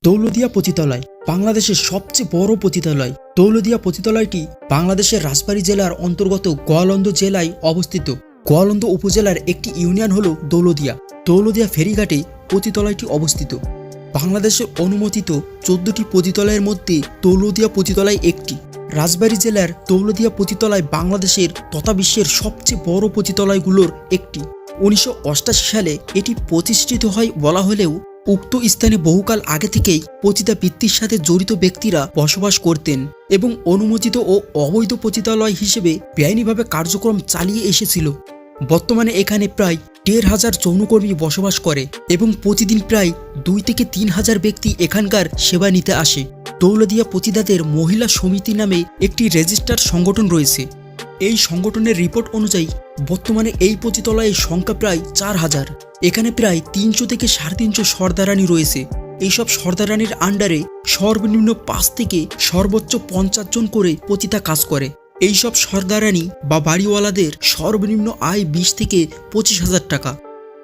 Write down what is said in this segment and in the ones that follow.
দৌলতদিয়া পতিতালয় বাংলাদেশের সবচেয়ে বড় পতিতালয়। দৌলতদিয়া পতিতালয়টি বাংলাদেশের রাজবাড়ী জেলার অন্তর্গত গোয়ালন্দ জেলায় অবস্থিত। গোয়ালন্দ উপজেলার একটি ইউনিয়ন হল দৌলতদিয়া। দৌলতদিয়া ফেরিঘাটে পতিতালয়টি অবস্থিত। বাংলাদেশের অনুমোদিত 14টি পতিতালয়ের মধ্যে দৌলতদিয়া পতিতালয় একটি। রাজবাড়ী জেলার দৌলতদিয়া পতিতালয় বাংলাদেশের তথা বিশ্বের সবচেয়ে বড় পতিতালয়গুলোর একটি। 1988 সালে এটি প্রতিষ্ঠিত হয় বলা হলেও উক্ত স্থানে বহুকাল আগে থেকেই পতিতাবৃত্তির সাথে জড়িত ব্যক্তিরা বসবাস করতেন এবং অনুমোদিত ও অবৈধ পতিতালয় হিসেবে বেআইনিভাবে কার্যক্রম চালিয়ে এসেছিল। বর্তমানে এখানে প্রায় 1,500 যৌনকর্মী বসবাস করে এবং প্রতিদিন প্রায় 2 থেকে 3,000 ব্যক্তি এখানকার সেবা নিতে আসে। দৌলতদিয়া পতিতাদের মহিলা সমিতি নামে একটি রেজিস্টার্ড সংগঠন রয়েছে। এই সংগঠনের রিপোর্ট অনুযায়ী বর্তমানে এই পতিতালয়ের সংখ্যা প্রায় 4,000। এখানে প্রায় 300 থেকে 350 সর্দারানি রয়েছে। এইসব সর্দারানির আন্ডারে সর্বনিম্ন 5 থেকে সর্বোচ্চ 50 জন করে পতিতা কাজ করে। এইসব সর্দারানি বা বাড়িওয়ালাদের সর্বনিম্ন আয় 20 থেকে 25,000 টাকা।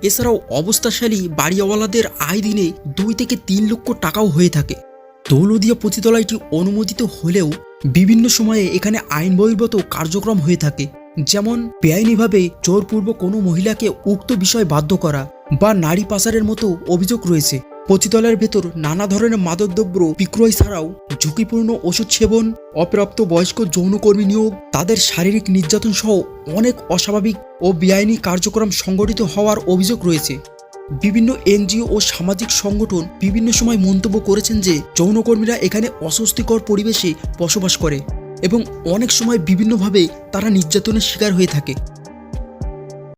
এছাড়াও অবস্থাশালী বাড়িওয়ালাদের আয় দিনে 2 থেকে 3 লক্ষ টাকাও হয়ে থাকে। দৌলতদিয়া পতিতালয়টি অনুমোদিত হলেও বিভিন্ন সময়ে এখানে আইন বহির্ভূত কার্যক্রম হয়ে থাকে, যেমন বেআইনিভাবে জোরপূর্বক কোনো মহিলাকে উক্ত বিষয় বাধ্য করা বা নারী পাচারের মতো অভিযোগ রয়েছে। পতিতালয়ের ভেতর নানা ধরনের মাদকদ্রব্য বিক্রয় ছাড়াও ঝুঁকিপূর্ণ ওষুধ সেবন, অপ্রাপ্ত বয়স্ক যৌনকর্মী নিয়োগ, তাদের শারীরিক নির্যাতন সহ অনেক অস্বাভাবিক ও বেআইনি কার্যক্রম সংগঠিত হওয়ার অভিযোগ রয়েছে। বিভিন্ন এনজিও ও সামাজিক সংগঠন বিভিন্ন সময় মন্তব্য করেছেন যে যৌনকর্মীরা এখানে অস্বস্তিকর পরিবেশে বসবাস করে এবং অনেক সময় বিভিন্নভাবে তারা নির্যাতনের শিকার হয়ে থাকে।